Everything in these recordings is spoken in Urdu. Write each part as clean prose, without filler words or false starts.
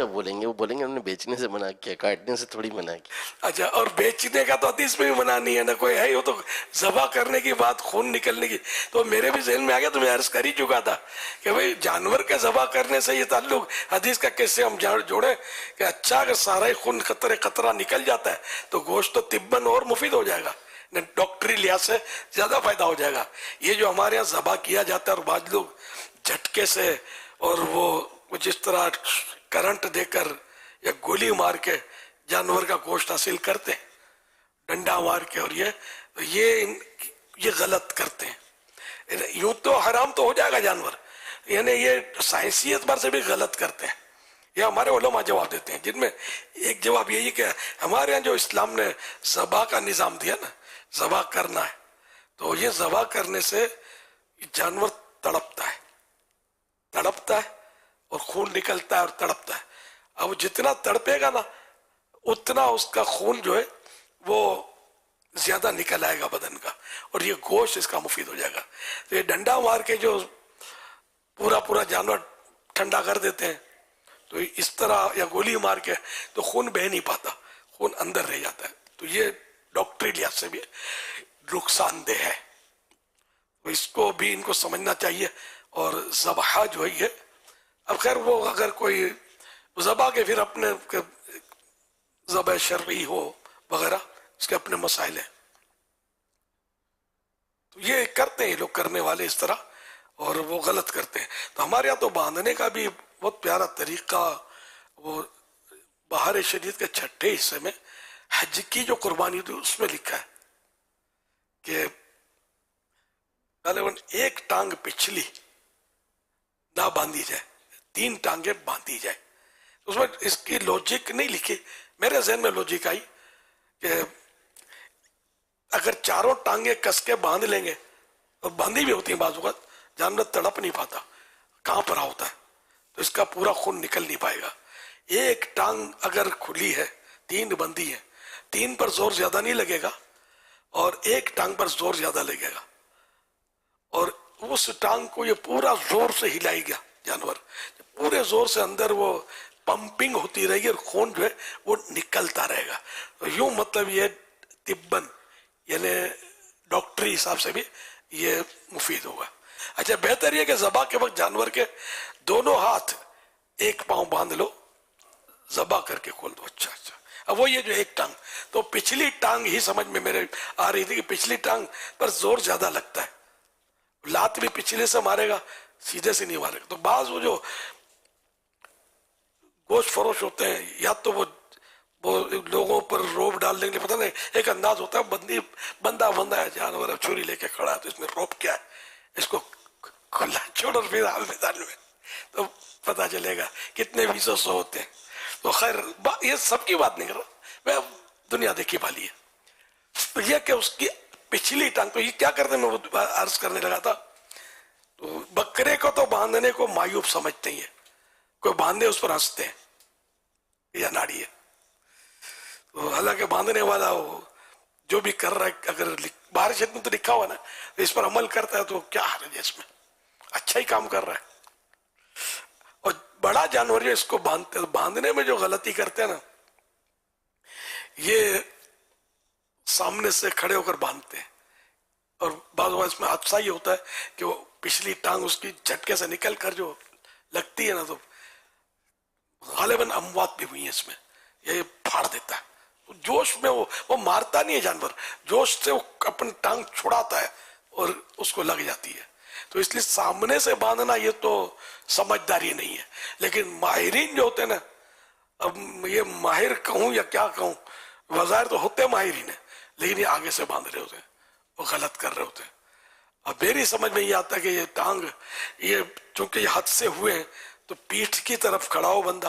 کا بولیں گے، وہ بولیں گے انہوں نے بیچنے سے منع کیا، کاٹنے سے تھوڑی منع کیا۔ اچھا، اور بیچنے کا تو حدیث میں بھی منع نہیں ہے، نہ کوئی ہے، وہ تو ذبح کرنے کی بات، خون نکلنے کی، تو میرے بھی ذہن میں آ گیا، تو میں عرض کر ہی چکا تھا کہ بھئی جانور کے ذبح کرنے سے یہ تعلق حدیث کا کیسے ہم جوڑیں کہ اچھا اگر سارا ہی خون قطرہ نکل جاتا ہے تو گوشت تو طباً اور مفید ہو جائے گا، ڈاکٹری لحاظ سے زیادہ فائدہ ہو جائے گا۔ یہ جو ہمارے ہاں ذبح کیا جاتا ہے اور بعض لوگ جھٹکے سے اور وہ جس طرح کرنٹ دے کر یا گولی مار کے جانور کا گوشت حاصل کرتے ہیں، ڈنڈا مار کے، اور یہ غلط کرتے ہیں۔ یوں تو حرام تو ہو جائے گا جانور، یعنی یہ سائنسی اعتبار سے بھی غلط کرتے ہیں۔ یہ ہمارے علماء جواب دیتے ہیں، جن میں ایک جواب یہی کہ ہمارے ہاں جو اسلام نے ذبح کا نظام دیا نا، ذبح کرنا ہے، تو یہ ذبح کرنے سے جانور تڑپتا ہے اور خون نکلتا ہے اور تڑپتا ہے۔ اب جتنا تڑپے گا نا اتنا اس کا خون جو ہے وہ زیادہ نکل آئے گا بدن کا، اور یہ گوشت اس کا مفید ہو جائے گا۔ تو یہ ڈنڈا مار کے جو پورا جانور ٹھنڈا کر دیتے ہیں تو اس طرح، یا گولی مار کے، تو خون بہہ نہیں پاتا، خون اندر رہ جاتا ہے، تو یہ ڈاکٹری لحاظ سے بھی نقصان دہ ہے۔ تو اس کو بھی ان کو سمجھنا چاہیے۔ اور ذبح جو ہے یہ، اب خیر وہ اگر کوئی ذبح کے پھر اپنے ذبح شرعی ہو وغیرہ، اس کے اپنے مسائل ہیں، تو یہ کرتے ہیں لوگ، کرنے والے اس طرح، اور وہ غلط کرتے ہیں۔ تو ہمارے یہاں تو باندھنے کا بھی بہت پیارا طریقہ، وہ بہار شریعت کے 6 حصے میں حج کی جو قربانی تھی اس میں لکھا ہے کہ غالباً ایک ٹانگ پچھلی نہ باندھی جائے، 3 ٹانگیں باندھی جائے۔ اس میں اس کی لوجک نہیں لکھی، میرے ذہن میں لوجک آئی کہ اگر چاروں ٹانگیں کس کے باندھ لیں گے، اور باندھی بھی ہوتی ہیں بعض اوقات، جانور تڑپ نہیں پاتا، کہاں پر ہوتا ہے، تو اس کا پورا خون نکل نہیں پائے گا۔ ایک ٹانگ اگر کھلی ہے، 3 بندھی ہے، 3 پر زور زیادہ نہیں لگے گا اور ایک ٹانگ پر زور زیادہ لگے گا، اور اس ٹانگ کو یہ پورا زور سے ہلائے گا جانور، پورے زور سے اندر وہ پمپنگ ہوتی رہے گی اور خون جو ہے وہ نکلتا رہے گا۔ یوں مطلب یہ طباً، یعنی ڈاکٹری حساب سے بھی یہ مفید ہوگا۔ اچھا، بہتر یہ کہ ذبح کے وقت جانور کے دونوں ہاتھ ایک پاؤں باندھ لو، ذبح کر کے کھول دو۔ اچھا، اب وہ یہ جو ایک ٹانگ، تو پچھلی ٹانگ ہی سمجھ میں میرے آ رہی تھی کہ پچھلی ٹانگ پر زور زیادہ لگتا ہے، لات بھی پچھلے سے مارے گا، سیدھے سے نہیں مارے گا۔ تو بعض وہ جو گوشت فروش ہوتے ہیں، یا تو وہ لوگوں پر روب ڈالنے کے لیے، پتہ نہیں ایک انداز ہوتا ہے، بندہ ہے جانور، چھری لے کے کھڑا ہے، تو اس میں روب کیا ہے، اس کو کھلا چھوڑ اور پھر میدان میں، تو پتہ چلے گا کتنے 20 ہوتے ہیں۔ تو خیر یہ سب کی بات نہیں کر رہا میں، دنیا دیکھی والی ہے۔ تو یہ کہ اس کی پچھلی ٹانگ، تو یہ کیا کرتے ہیں، میں وہ عرض کرنے لگا تھا، تو بکرے کو تو باندھنے کو معیوب سمجھتے ہیں، کوئی باندھے اس پر ہنستے ہیں، یہ ناڑی ہے۔ تو حالانکہ باندھنے والا وہ جو بھی کر رہا ہے، اگر باہر شریعت میں تو لکھا ہوا نا، اس پر عمل کرتا ہے تو کیا حرج ہے اس میں، اچھا ہی کام کر رہا ہے۔ اور بڑا جانور جو اس کو باندھتے ہیں، باندھنے میں جو غلطی کرتے ہیں نا، یہ سامنے سے کھڑے ہو کر باندھتے ہیں، اور بعض اوقات اس میں حادثہ یہ ہوتا ہے کہ وہ پچھلی ٹانگ اس کی جھٹکے سے نکل کر جو لگتی ہے نا، تو غالباً اموات بھی ہوئی ہیں اس میں، یہ پھاڑ دیتا ہے۔ جوش میں وہ مارتا نہیں ہے جانور، جوش سے وہ اپنی ٹانگ چھڑاتا ہے اور اس کو لگ جاتی ہے۔ تو اس لیے سامنے سے باندھنا یہ تو سمجھداری نہیں ہے۔ لیکن ماہرین جو ہوتے ہیں نا، اب یہ ماہر کہوں یا کیا کہوں، وظاہر تو ہوتے ماہرین ہیں، لیکن یہ آگے سے باندھ رہے ہوتے ہیں، وہ غلط کر رہے ہوتے ہیں۔ اب میری سمجھ میں یہ آتا ہے کہ یہ ٹانگ، یہ چونکہ یہ حد سے ہوئے ہیں، تو پیٹھ کی طرف کھڑا ہو بندہ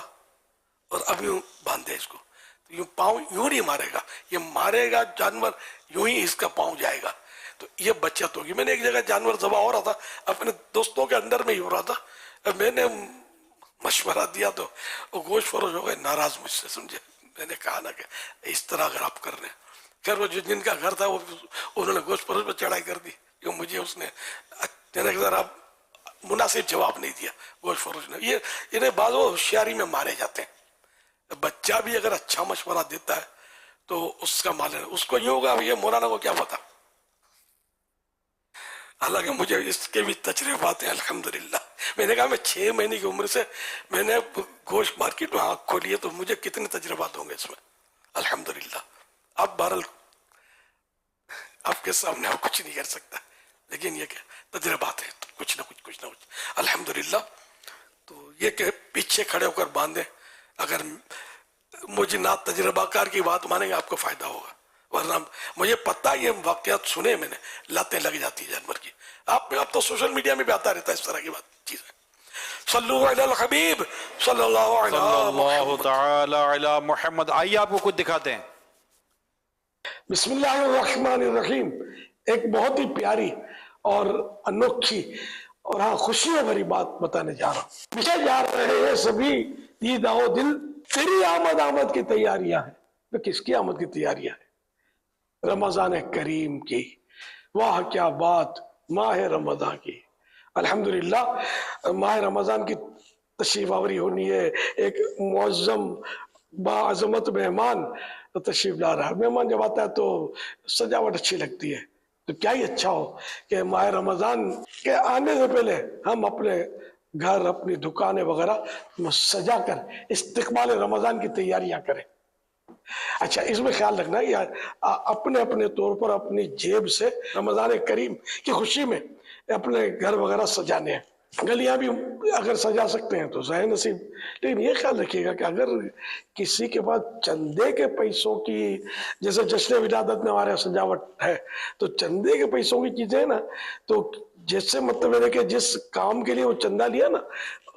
اور اب یوں باندھے اس کو، تو یوں پاؤں یوں نہیں مارے گا، یہ مارے گا جانور یوں ہی اس کا پاؤں جائے گا، تو یہ بچت ہوگی۔ میں نے ایک جگہ جانور ذبح ہو رہا تھا، اپنے دوستوں کے اندر میں ہی ہو رہا تھا، میں نے مشورہ دیا تو وہ گوشت فروش ہو گئے ناراض مجھ سے، سمجھے۔ میں نے کہا نا کہ اس طرح اگر آپ کر رہے ہیں، خیر وہ جن کا گھر تھا وہ انہوں نے گوشت فروش پہ چڑھائی کر دی، جو مجھے اس نے ذرا مناسب جواب نہیں دیا گوشت فروش نے۔ یہ انہیں بعض ہوشیاری میں مارے جاتے ہیں، بچہ بھی اگر اچھا مشورہ دیتا ہے تو اس کا مال ہے، اس کو یوں ہوگا یہ مولانا کو کیا پتا. حالانکہ مجھے اس کے بھی تجربات ہیں الحمدللہ. میں نے کہا میں 6 مہینے کی عمر سے میں نے گوشت مارکیٹ میں آنکھ کھولی ہے، تو مجھے کتنے تجربات ہوں گے اس میں الحمدللہ. اب بہرحال آپ کے سامنے آپ کچھ نہیں کر سکتا، لیکن یہ کہ تجربات ہیں کچھ نہ کچھ الحمدللہ. تو یہ کہ پیچھے کھڑے ہو کر باندھیں. اگر مجھے نہ تجربہ کار کی بات مانیں گے آپ کو فائدہ ہوگا، ورنہ مجھے پتہ یہ واقعات سنے میں نے، لاتیں لگ جاتی جانور کی. اب تو سوشل میڈیا میں بھی آتا رہتا ہے اس طرح کی بات چیزیں. صلو علی الحبیب صلی اللہ صلی علیہ اللہ محمد. تعالی علی محمد. آئیے آپ کو کچھ دکھاتے ہیں. بسم اللہ الرحمن الرحیم. ایک بہت ہی پیاری اور انوکھی اور ہاں خوشیوں بھری بات بتانے جا رہا ہوں. پیچھے جا رہے ہیں سبھی عید آؤ دل، تیری آمد کی تیاریاں ہیں. تو کس کی آمد کی تیاریاں ہیں؟ رمضان کریم کی. واہ کیا بات، ماہ رمضان کی. الحمدللہ ماہ رمضان کی تشریف آوری ہونی ہے. ایک معظم باعظمت مہمان تشریف لا رہا ہے. مہمان جب آتا ہے تو سجاوٹ اچھی لگتی ہے. تو کیا ہی اچھا ہو کہ ماہ رمضان کے آنے سے پہلے ہم اپنے گھر، اپنی دکانیں وغیرہ سجا کر استقبال رمضان کی تیاریاں کریں. اچھا اس میں خیال رکھنا ہے اپنے اپنے طور پر اپنی جیب سے رمضان کریم کی خوشی میں اپنے گھر وغیرہ سجانے ہیں. گلیاں بھی اگر سجا سکتے ہیں تو ظاہر نصیب. لیکن یہ خیال رکھیے گا کہ اگر کسی کے پاس چندے کے پیسوں کی، جیسے جشن ولادت میں ہمارے سجاوٹ ہے، تو چندے کے پیسوں کی چیزیں نا، تو جیسے مطلب ہے کہ جس کام کے لیے وہ چندہ لیا نا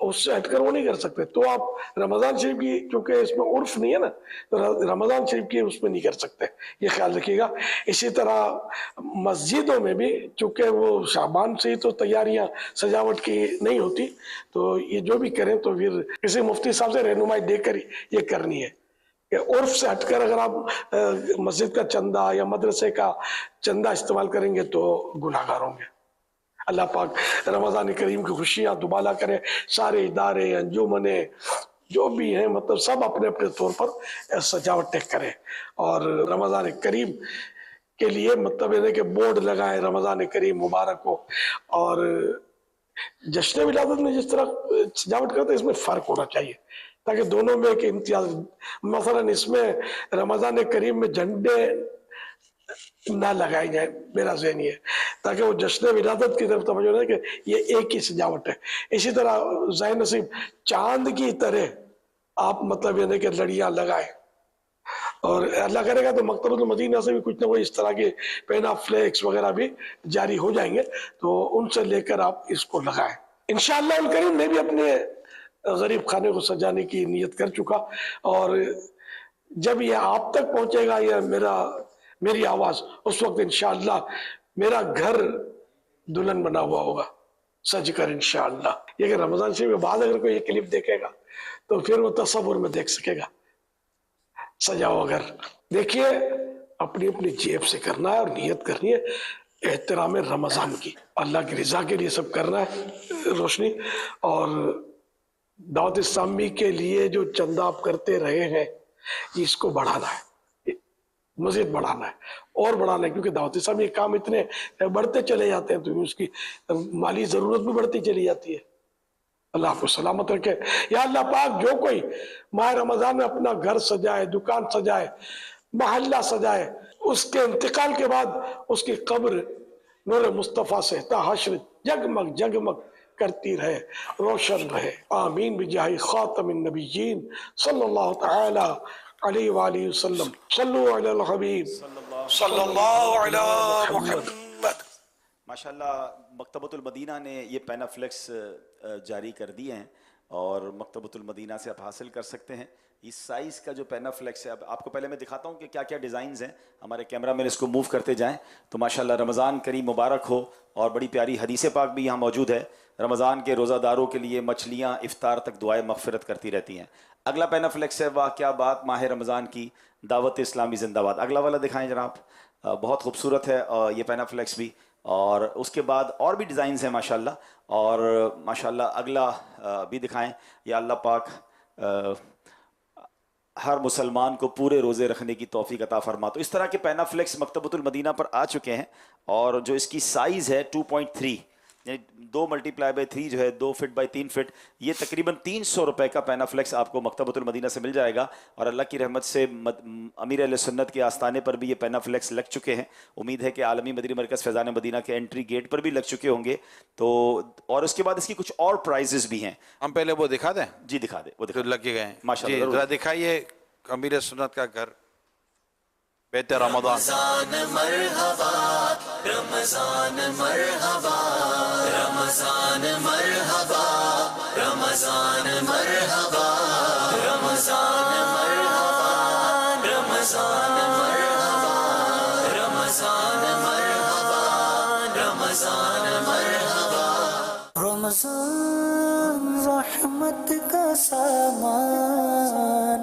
اس سے ہٹ کر وہ نہیں کر سکتے. تو آپ رمضان شریف کی، چونکہ اس میں عرف نہیں ہے نا، تو رمضان شریف کی اس میں نہیں کر سکتے. یہ خیال رکھیے گا. اسی طرح مسجدوں میں بھی چونکہ وہ شعبان سے ہی تو تیاریاں سجاوٹ کی نہیں ہوتی، تو یہ جو بھی کریں تو پھر کسی مفتی صاحب سے رہنمائی دے کر یہ کرنی ہے. کہ عرف سے ہٹ کر اگر آپ مسجد کا چندہ یا مدرسے کا چندہ استعمال کریں گے تو گناہ گار ہوں گے. اللہ پاک رمضان کریم کی خوشیاں دوبالا کرے. سارے ادارے، انجمنیں جو بھی ہیں، مطلب سب اپنے اپنے طور پر سجاوٹیں کریں. اور رمضان کریم کے لیے مطلب یہ کہ بورڈ لگائیں رمضان کریم مبارک ہو. اور جشن ولادت میں جس طرح سجاوٹ کرتے ہیں اس میں فرق ہونا چاہیے تاکہ دونوں میں ایک امتیاز. مثلا اس میں رمضان کریم میں جھنڈے نہ لگائے جائیں، میرا ذہن یہ ہے، تاکہ وہ جشن ولادت کی طرف توجہ رہے کہ یہ ایک ہی سجاوٹ ہے. اسی طرح ظاہر نصیب چاند کی طرح آپ مطلب یہ کہ لڑیاں لگائیں. اور اللہ کرے گا تو مکتبۃ المدینہ سے بھی کچھ نہ کچھ اس طرح کے پینا فلیکس وغیرہ بھی جاری ہو جائیں گے، تو ان سے لے کر آپ اس کو لگائیں. انشاءاللہ الکریم میں بھی اپنے غریب خانے کو سجانے کی نیت کر چکا، اور جب یہ آپ تک پہنچے گا یہ میری آواز، اس وقت انشاءاللہ میرا گھر دلہن بنا ہوا ہوگا سج کر انشاءاللہ. یہ کہ رمضان شریف کے بعد اگر کوئی یہ کلپ دیکھے گا تو پھر وہ تصور میں دیکھ سکے گا سجا ہوا گھر. دیکھیے اپنی اپنی جیب سے کرنا ہے اور نیت کرنی ہے احترام رمضان کی، اللہ کی رضا کے لیے سب کرنا ہے روشنی. اور دعوت اسلامی کے لیے جو چندہ آپ کرتے رہے ہیں اس کو بڑھانا ہے، مزید بڑھانا ہے اور بڑھانا ہے، کیونکہ دعوت اسلامی کے کام اتنے بڑھتے چلے جاتے ہیں تو اس کی مالی ضرورت بھی بڑھتی چلی جاتی ہے. اللہ آپ کو سلامت رکھے. یا اللہ پاک جو کوئی ماہ رمضان میں اپنا گھر سجائے، دکان سجائے، محلہ سجائے، اس کے انتقال کے بعد اس کی قبر نور مصطفیٰ سے تا حشر جگمگ جگمگ کرتی رہے، روشن رہے. آمین بجاہ خاتم النبیین صلی اللہ تعالی علیہ وآلہ وسلم. صلو علی الحبیب صلی اللہ علی محمد. ماشاءاللہ مکتبۃ المدینہ نے یہ پینا فلیکس جاری کر دیے ہیں اور مکتبۃ المدینہ سے آپ حاصل کر سکتے ہیں. اس سائز کا جو پینا فلیکس ہے، اب آپ کو پہلے میں دکھاتا ہوں کہ کیا کیا ڈیزائنز ہیں. ہمارے کیمرہ مین اس کو موو کرتے جائیں تو ماشاءاللہ رمضان کریم مبارک ہو. اور بڑی پیاری حدیث پاک بھی یہاں موجود ہے. رمضان کے روزہ داروں کے لیے مچھلیاں افطار تک دعائے مغفرت کرتی رہتی ہیں. اگلا پینا فلیکس ہے واہ کیا بات، ماہ رمضان کی دعوت اسلامی زندہ باد. اگلا والا دکھائیں جناب. بہت خوبصورت ہے یہ پینا فلیکس بھی. اور اس کے بعد اور بھی ڈیزائنز ہیں ماشاءاللہ. اور ماشاءاللہ اگلا بھی دکھائیں. یا اللہ پاک ہر مسلمان کو پورے روزے رکھنے کی توفیق عطا فرما. تو اس طرح کے پینافلیکس مکتبۃ المدینہ پر آ چکے ہیں, اور جو اس کی سائز ہے 2.3 یعنی 2x3 جو ہے 2 فٹ بائی 3 فٹ, یہ تقریباً 300 روپے کا پینافلیکس آپ کو مکتبۃ المدینہ سے مل جائے گا. اور اللہ کی رحمت سے امیر اہل سنت کے آستانے پر بھی یہ پینافلیکس لگ چکے ہیں. امید ہے کہ عالمی مدنی مرکز فیضان مدینہ کے انٹری گیٹ پر بھی لگ چکے ہوں گے. تو اور اس کے بعد اس کی کچھ اور پرائزز بھی ہیں. ہم پہلے وہ دکھا دیں جی دکھا دیں, وہ دکھا جو لگے گئے ہیں. ماشاء جی اللہ ذرا دکھائیے امیر سنت کا گھر بیت رمضان. مرحبا رمضان مرحبا رمضان مرحبا رمضان مرحبا رمضان مرحبا رمضان مرحبا رمضان مرحبا رمضان مرحبا. رمضان رحمت کا سامان,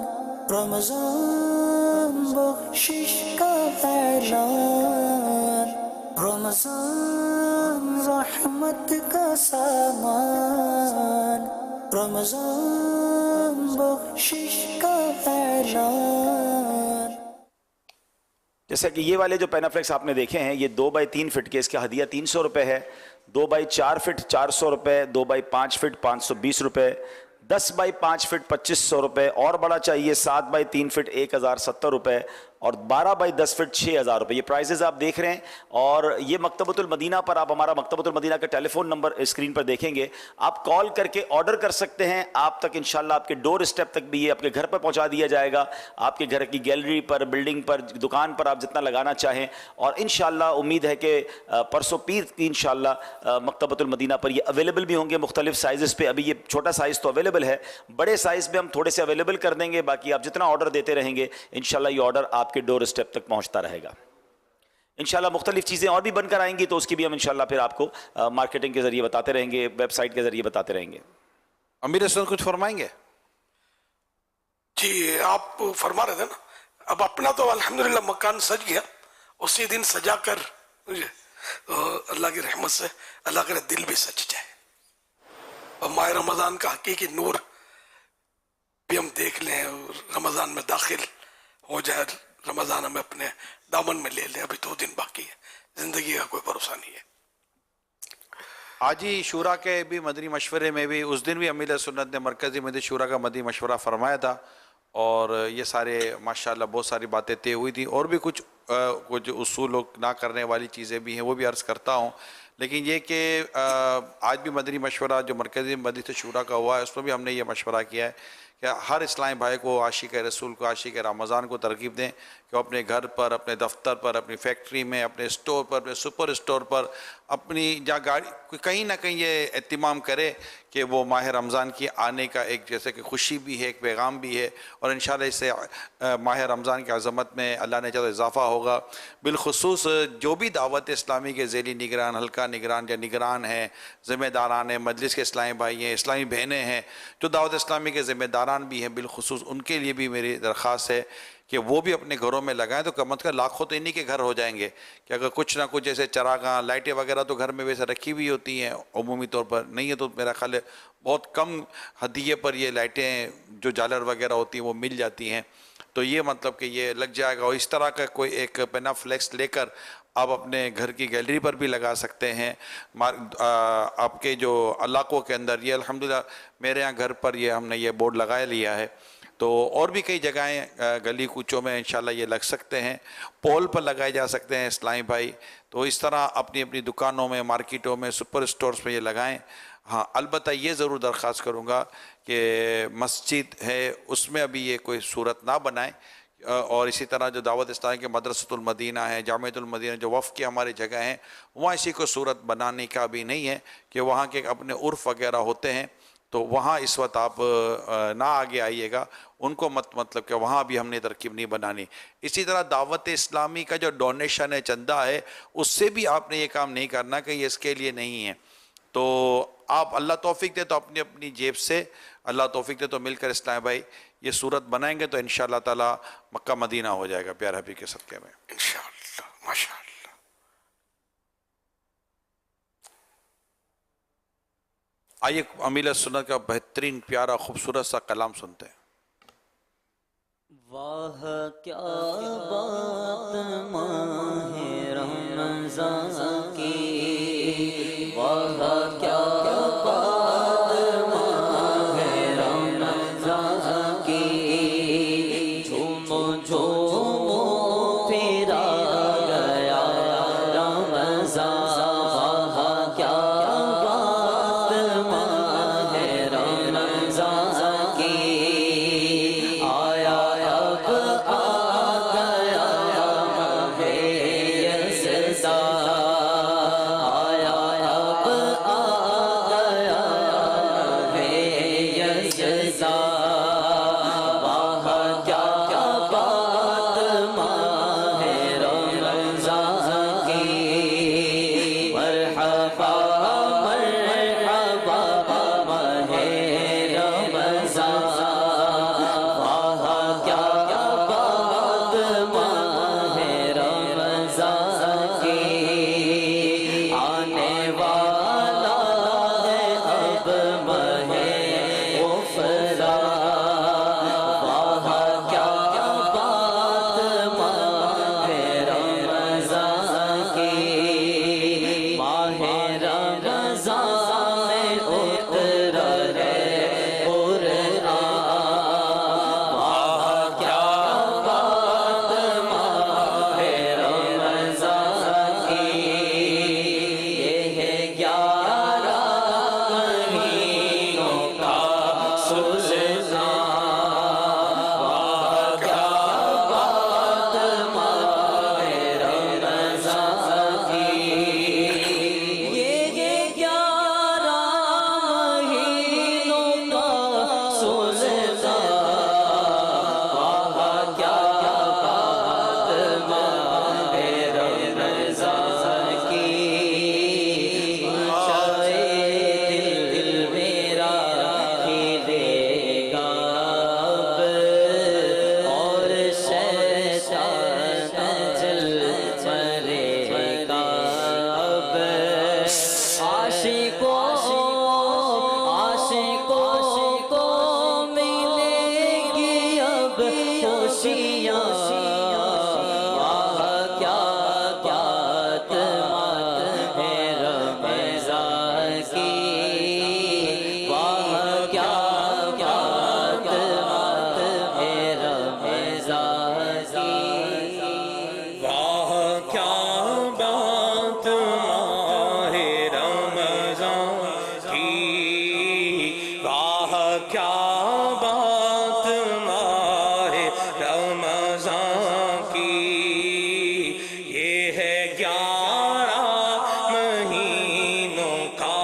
رمضان بخشش کا اعلان, رمضان رحمت کا سامان, رمضان بخشش کا اعلان. جیسا کہ یہ والے جو پینافلیکس آپ نے دیکھے ہیں یہ 2x3 فٹ کے, اس کا ہدیہ 300 روپے ہے. 2x4 فٹ 400 روپے, 2x5 فٹ 520 روپے, 10x5 فٹ 2500 روپے, اور بڑا چاہیے 7x3 فٹ 1070 روپے, اور 12x10 فٹ 6000 روپے. یہ پرائزز آپ دیکھ رہے ہیں. اور یہ مکتبۃ المدینہ پر آپ ہمارا مکتبۃ المدینہ کا ٹیلی فون نمبر اسکرین پر دیکھیں گے, آپ کال کر کے آرڈر کر سکتے ہیں. آپ تک انشاءاللہ آپ کے ڈور اسٹیپ تک بھی یہ آپ کے گھر پر پہنچا دیا جائے گا, آپ کے گھر کی گیلری پر, بلڈنگ پر, دکان پر آپ جتنا لگانا چاہیں. اور انشاءاللہ امید ہے کہ پرسوں پیر کی انشاءاللہ مکتبۃ المدینہ پر یہ اویلیبل بھی ہوں گے مختلف سائزز پہ. ابھی یہ چھوٹا سائز تو اویلیبل ہے, بڑے سائز میں ہم تھوڑے سے اویلیبل کر دیں گے. باقی آپ جتنا آرڈر دیتے رہیں گے انشاءاللہ یہ آرڈر آپ کے ڈور اسٹیپ تک پہنچتا رہے گا. انشاءاللہ مختلف چیزیں اور بھی بن کر آئیں گی تو اس کی بھی ہم انشاءاللہ پھر آپ کو مارکیٹنگ کے ذریعے بتاتے رہیں گے, ویب سائٹ کے ذریعے بتاتے رہیں گے. امیر سنت کچھ فرمائیں گے؟ جی آپ فرما رہے تھے نا, اب اپنا تو الحمدللہ مکان سج گیا, اسی دن سجا کر اللہ کی رحمت سے اللہ کرے دل بھی سج جائے, اور ماہ رمضان کا حقیقی نور بھی ہم دیکھ لیں, اور رمضان میں داخل ہو جائے, رمضان ہمیں اپنے دامن میں لے لیں. ابھی 2 دن باقی ہے, زندگی کا کوئی بھروسہ نہیں ہے. آج ہی شورا کے بھی مدنی مشورے میں بھی اس دن بھی امیر سنت نے مرکزی مدنی شورا کا مدنی مشورہ فرمایا تھا, اور یہ سارے ماشاءاللہ بہت ساری باتیں طے ہوئی تھی, اور بھی کچھ اصول نہ کرنے والی چیزیں بھی ہیں وہ بھی عرض کرتا ہوں. لیکن یہ کہ آج بھی مدنی مشورہ جو مرکزی مدنی شورا کا ہوا ہے اس میں بھی ہم نے یہ مشورہ کیا ہے کہ ہر اسلامی بھائی کو, عاشق رسول کو, عاشق رمضان کو ترغیب دیں کہ وہ اپنے گھر پر, اپنے دفتر پر, اپنی فیکٹری میں, اپنے اسٹور پر, اپنے سپر اسٹور پر, اپنی جہاں گاڑی کہیں نہ کہیں یہ اہتمام کرے کہ وہ ماہ رمضان کی آنے کا ایک جیسے کہ خوشی بھی ہے, ایک پیغام بھی ہے, اور انشاءاللہ اس سے ماہ رمضان کی عظمت میں اللہ نے چاہا اضافہ ہوگا. بالخصوص جو بھی دعوت اسلامی کے ذیلی نگران, حلقہ نگران یا نگران ہیں, ذمہ داران ہیں, مجلس کے اسلامی بھائی ہیں, اسلامی بہنیں ہیں جو دعوت اسلامی کے ذمہ داران بھی ہیں, بالخصوص ان کے لیے بھی میری درخواست ہے کہ وہ بھی اپنے گھروں میں لگائیں. تو کم از کم لاکھوں تو انہی کے گھر ہو جائیں گے کہ اگر کچھ نہ کچھ جیسے چراغاں, لائٹیں وغیرہ تو گھر میں ویسے رکھی ہوئی ہوتی ہیں عمومی طور پر, نہیں ہے تو میرا خیال ہے بہت کم ہدیے پر یہ لائٹیں جو جالر وغیرہ ہوتی ہیں وہ مل جاتی ہیں. تو یہ مطلب کہ یہ لگ جائے گا, اور اس طرح کا کوئی ایک پینافلیکس لے کر آپ اپنے گھر کی گیلری پر بھی لگا سکتے ہیں. آپ کے جو علاقوں کے اندر یہ الحمدللہ میرے یہاں گھر پر یہ ہم نے یہ بورڈ لگا لیا ہے, تو اور بھی کئی جگہیں گلی کوچوں میں انشاءاللہ یہ لگ سکتے ہیں, پول پر لگائے جا سکتے ہیں اسلامی بھائی. تو اس طرح اپنی اپنی دکانوں میں, مارکیٹوں میں, سپر اسٹورز میں یہ لگائیں. ہاں البتہ یہ ضرور درخواست کروں گا کہ مسجد ہے اس میں ابھی یہ کوئی صورت نہ بنائیں, اور اسی طرح جو دعوت اسلامی کے مدرسۃ المدینہ ہے, جامعۃ المدینہ جو وقف کی ہماری جگہ ہیں, وہاں اسی کو صورت بنانے کا بھی نہیں ہے کہ وہاں کے اپنے عرف وغیرہ ہوتے ہیں, تو وہاں اس وقت آپ نہ آگے آئیے گا, ان کو مطلب کہ وہاں بھی ہم نے ترکیب نہیں بنانی. اسی طرح دعوت اسلامی کا جو ڈونیشن ہے, چندہ ہے, اس سے بھی آپ نے یہ کام نہیں کرنا کہ یہ اس کے لیے نہیں ہے. تو آپ اللہ توفیق دے تو اپنی اپنی جیب سے, اللہ توفیق دے تو مل کر اسلام بھائی یہ صورت بنائیں گے تو انشاءاللہ تعالی مکہ مدینہ ہو جائے گا پیارے حبیب کے صدقے میں انشاءاللہ. ماشاءاللہ. آئیے امیر سنت کا بہترین پیارا خوبصورت سا کلام سنتے ہیں. واہ کیا بات ماہ رمضان کی، واہ کیا بات ماہ رمضان کی، جھومو جھومو پھرا گیا رمضان، واہ کیا بات ماہ رمضان کی، آیا اب آ گیا ماہ یزداں، آیا اب آ گیا ماہ یزداں، واہ کیا بات ماہ رمضان کی، مرحبا مرحبا ماہ رمضان، واہ کیا بات ماہ رمضان کی، آنے والا ہے اب ماہ غفران، واہ کیا بات ماہ رمضان کی، ماہ رمضان میں اترا ہے قرآن، واہ کیا بات ماہ رمضان کی، یہ ہے 11 مہینوں کا سلطان، واہ کیا بات ماہ رمضان کی، یہ 11 مہینوں کا سلطان، واہ کیا بات ماہ رمضان کی، چاہے دل میرا کھلے گا اب، اور شیطان جل مرے گا اب، عاشقوں کو ملے گی اب خوشیاں، واہ کیا بات ماہ رمضان کی، واہ کیا بات ماہ رمضان کی، واہ کیا بات ماہ رمضان کی، واہ کیا بات ماہ رمضان کی، یہ ہے 11 مہینوں کا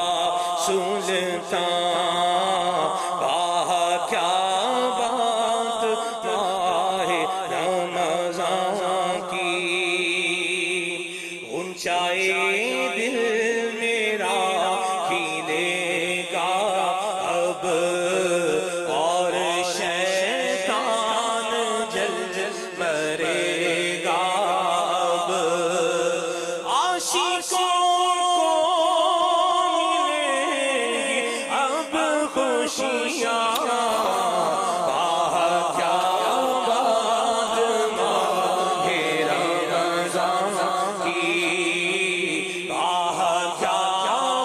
سلطان، واہ کیا بات ماہ رمضان کی، اونچائی دل میرا کھلے گا اب، اور شیطان جل مرے گا اب، عاشقوں کو ملے گی اب خوشیاں، واہ کیا بات ماہ رمضان کی، واہ کیا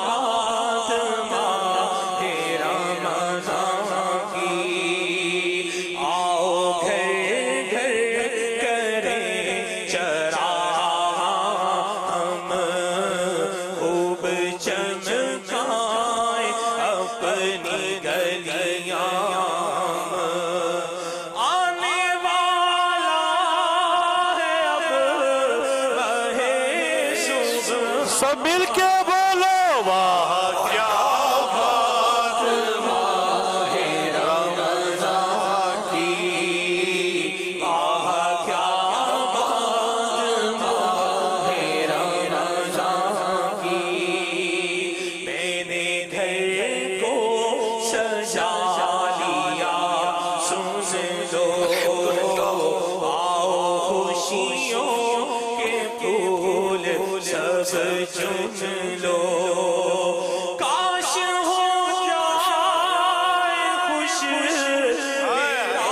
بات ماہ رمضان کی، آؤ گھر گھر کریں چراغاں ہم، خوب چمکائیں اپنی گلیاں، آنے والا ہے اب ماہ صبح، سب مل کے بولو واہ کیا بات ماہ رمضان کی، واہ کیا بات ماہ رمضان کی، میں نے گھر کو سجا لیا، سن لو آؤ خوشیوں کے پھول سب چن لو، کاش ہو جائے خوش میرا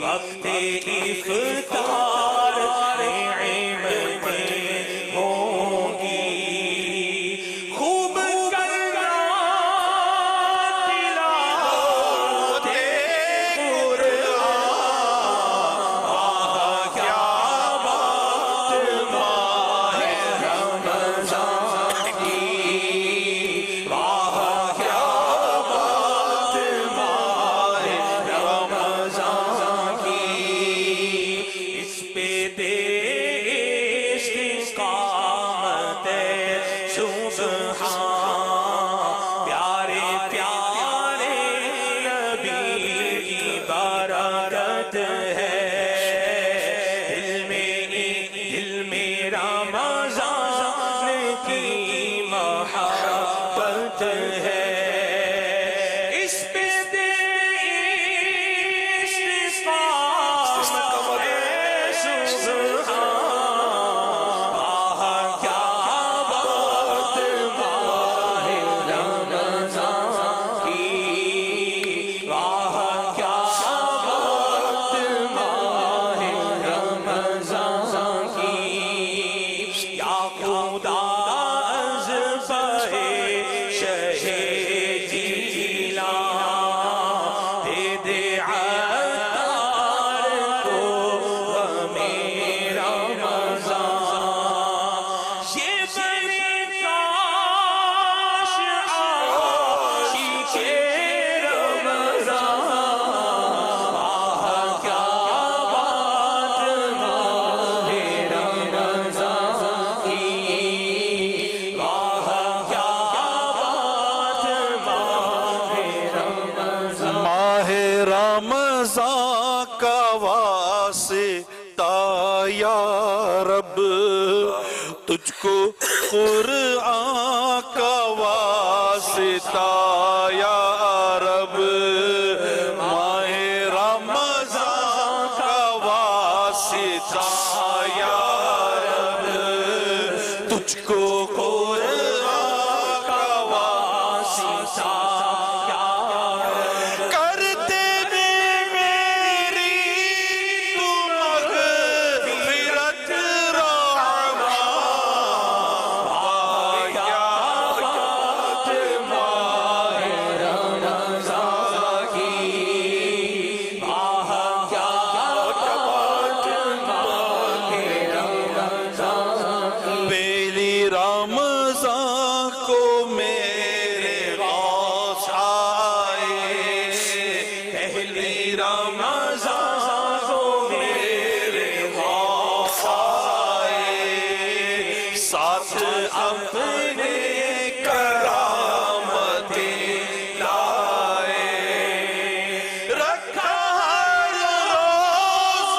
وقت افطار نعمتیں ہوں گی خوب کرنا تلاوت قرآن کیا بات ماہ رمضان کی واہ کیا بات ماہ رمضان کی اس پہ دے استقامت سبحان پیارے پیارے نبی کی برکت ہے دل میں رمضان کی محبت ہے اس پہ دے استقامت ماہ رمضان کا واسطہ یا رب تجھ کو قرآن کا واسطہ یا رب ماہ رمضان کا واسطہ یا رب تجھ کو قرآن کا واسطہ رمضان کو میرے غوث آئے پہلی رمضان کو میرے غوث آئے ساتھ اپنے کرامتیں لائے رکھا ہر روز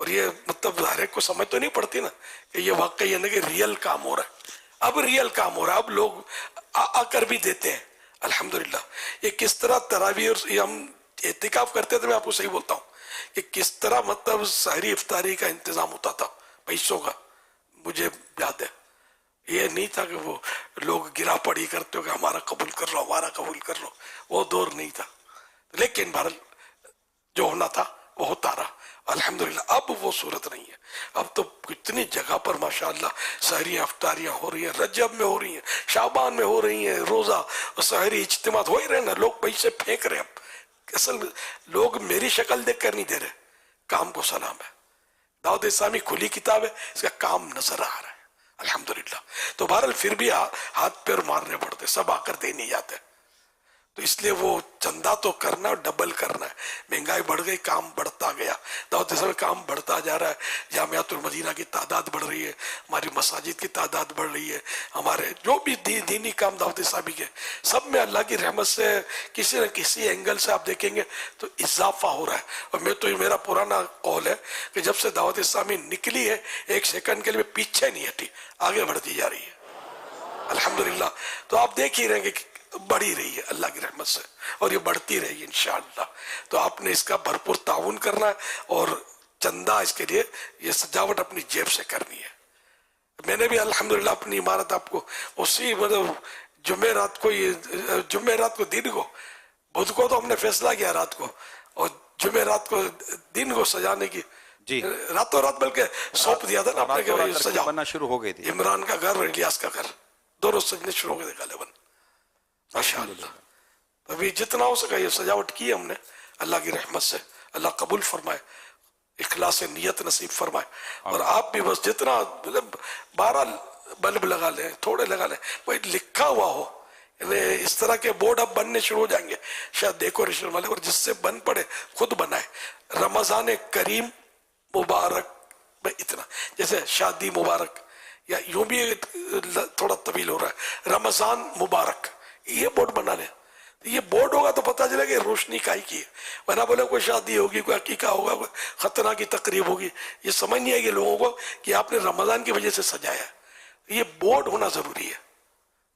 اور یہ مطلب ہر ایک کو سمجھ تو نہیں پڑتی نا کہ یہ واقعی ہے نا کہ ریئل کام ہو رہا ہے. اب ریئل کام ہو رہا ہے, اب لوگ آ کر بھی دیتے ہیں الحمدللہ. یہ کس طرح تراویح اور یہ ہم اعتکاف کرتے تھے, میں آپ کو صحیح بولتا ہوں کہ کس طرح مطلب سحری افطاری کا انتظام ہوتا تھا پیسوں کا, مجھے یاد ہے. یہ نہیں تھا کہ وہ لوگ گرا پڑی کرتے ہو کہ ہمارا قبول کر لو, ہمارا قبول کر لو, وہ دور نہیں تھا. لیکن بہرحال جو ہونا تھا وہ ہوتا رہا الحمدللہ. اب وہ صورت نہیں ہے. اب تو کتنی جگہ پر ماشاءاللہ سحری افطاریاں ہو رہی ہیں, رجب میں ہو رہی ہیں, شعبان میں ہو رہی ہیں, روزہ اور سحری اجتماعات ہو ہی رہے نا. لوگ پیسے پھینک رہے ہیں. اب اصل لوگ میری شکل دیکھ کر نہیں دے رہے, کام کو سلام ہے. دعوت اسلامی کھلی کتاب ہے, اس کا کام نظر آ رہا ہے الحمدللہ. تو بہرحال پھر بھی ہاتھ پیر مارنے پڑتے, سب آ کر دے نہیں جاتے. تو اس لیے وہ چندہ تو کرنا اور ڈبل کرنا ہے. مہنگائی بڑھ گئی, کام بڑھتا گیا. دعوت اسلامی کام بڑھتا جا رہا ہے. جامعۃ المدینہ کی تعداد بڑھ رہی ہے, ہماری مساجد کی تعداد بڑھ رہی ہے, ہمارے جو بھی دینی کام دعوت اسلامی کے سب میں اللہ کی رحمت سے کسی نہ کسی اینگل سے آپ دیکھیں گے تو اضافہ ہو رہا ہے. اور میں تو یہ میرا پرانا قول ہے کہ جب سے دعوت اسلامی نکلی ہے ایک سیکنڈ کے لیے پیچھے نہیں ہٹی, آگے بڑھتی جا رہی ہے الحمدللہ. تو آپ دیکھ ہی رہیں گے کہ بڑھی رہی ہے اللہ کی رحمت سے, اور یہ بڑھتی رہی ہے انشاءاللہ. تو آپ نے اس کا بھرپور تعاون کرنا ہے, اور چندہ اس کے لیے یہ سجاوٹ اپنی جیب سے کرنی ہے. میں نے بھی الحمدللہ اپنی عمارت آپ کو اسی مطلب جمعرات کو دن کو, بدھ کو تو ہم نے فیصلہ کیا رات کو, اور جمعرات کو دن کو سجانے کی جی راتوں رات بلکہ سونپ دیا تھا نا آپ نے کہ سجاؤ. بننا شروع ہو گئی تھی. عمران کا گھر اور الیاس کا گھر دونوں سجنے شروع ہو گئے تھے غالباً ماشاءاللہ. ابھی جتنا ہو سکا یہ سجاوٹ کی ہم نے اللہ کی رحمت سے. اللہ قبول فرمائے, اخلاص نیت نصیب فرمائے. اور آپ بھی بس جتنا مطلب 12 بلب لگا لیں, تھوڑے لگا لیں, کوئی لکھا ہوا ہو. یعنی اس طرح کے بورڈ اب بننے شروع ہو جائیں گے شاید ڈیکوریشن والے, اور جس سے بن پڑے خود بنائے. رمضان کریم مبارک میں اتنا, جیسے شادی مبارک, یا یوں بھی تھوڑا طویل ہو رہا ہے, رمضان مبارک, یہ بورڈ بنا لیں. یہ بورڈ ہوگا تو پتہ چلے کہ روشنی کائی کی ہے. ورنہ بولے کوئی شادی ہوگی, کوئی عقیقہ ہوگا, کوئی ختنہ کی تقریب ہوگی, یہ سمجھ نہیں آئے گی لوگوں کو کہ آپ نے رمضان کی وجہ سے سجایا ہے. یہ بورڈ ہونا ضروری ہے.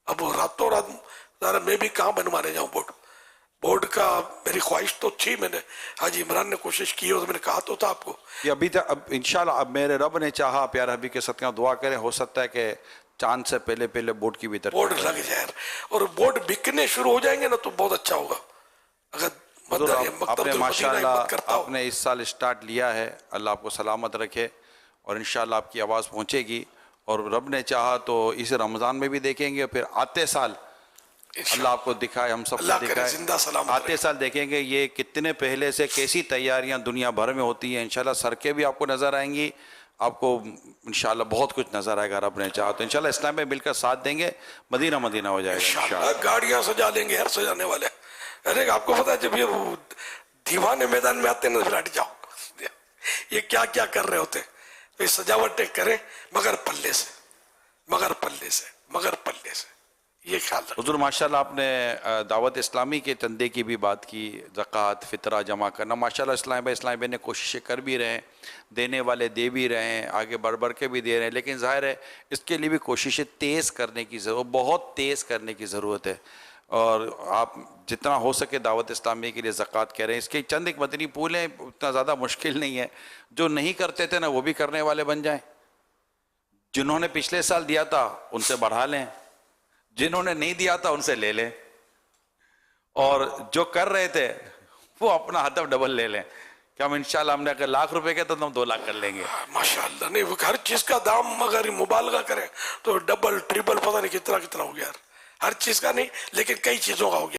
اب راتوں رات ذرا میں بھی کہاں بنوانے جاؤں بورڈ کا. میری خواہش تو تھی, میں نے حاجی عمران نے کوشش کی, اور میں نے کہا تو تھا آپ کو یہ ابھی تک. اب انشاءاللہ اب میرے رب نے چاہا, پیارے حبیب کے صدقہ دعا کریں, ہو سکتا ہے کہ چاند سے پہلے بورڈ کی بھی بورڈ لگ جائے, اور بورڈ بکنے شروع ہو جائیں گے نا تو بہت اچھا ہوگا. اگر آپ نے ماشاءاللہ آپ نے اس سال اسٹارٹ لیا ہے, اللہ آپ کو سلامت رکھے, اور انشاءاللہ آپ کی آواز پہنچے گی. اور رب نے چاہا تو اس رمضان میں بھی دیکھیں گے, پھر آتے سال اللہ آپ کو دکھائے, ہم سب کو دکھائے, آتے سال دیکھیں گے یہ کتنے پہلے سے کیسی تیاریاں دنیا بھر میں ہوتی ہیں. انشاءاللہ سڑکیں بھی آپ کو نظر آئیں گی, آپ کو انشاءاللہ بہت کچھ نظر آئے گا. رب نے چاہا تو انشاءاللہ اسلام میں مل کر ساتھ دیں گے, مدینہ ہو جائے گا انشاءاللہ. گاڑیاں سجا لیں گے, ہر سجانے والے. ارے آپ کو پتا ہے جب یہ دیوانے میدان میں آتے ہیں نا, پھر ہٹ جاؤ, یہ کیا کیا کر رہے ہوتے ہیں. تو یہ سجاوٹیں کریں مگر پلے سے, یہ خیال رکھیں. حضور ماشاءاللہ آپ نے دعوت اسلامی کے چندے کی بھی بات کی, زکوٰۃ فطرہ جمع کرنا. ماشاءاللہ اسلام بھائی نے کوششیں کر بھی رہے ہیں, دینے والے دے بھی رہے ہیں, آگے بڑھ کے بھی دے رہے ہیں. لیکن ظاہر ہے اس کے لیے بھی کوششیں تیز کرنے کی ضرورت, بہت تیز کرنے کی ضرورت ہے. اور آپ جتنا ہو سکے دعوت اسلامی کے لیے زکوٰۃ کہہ رہے ہیں. اس کے چند ایک مدنی پھول ہیں, اتنا زیادہ مشکل نہیں ہے. جو نہیں کرتے تھے نا وہ بھی کرنے والے بن جائیں. جنہوں نے پچھلے سال دیا تھا ان سے بڑھا لیں, جنہوں نے نہیں دیا تھا ان سے لے لیں, اور جو کر رہے تھے وہ اپنا ہدف ڈبل لے لیں. کہ ہم انشاءاللہ ہم نے اگر $1,00,000 کے تو ہم 2 لاکھ کر لیں گے. ماشاءاللہ. نہیں, ہر چیز کا دام اگر مبالغہ کریں تو ڈبل ٹریبل پتہ نہیں کتنا ہو گیا. ہر چیز کا نہیں لیکن کئی چیزوں کا ہو گیا.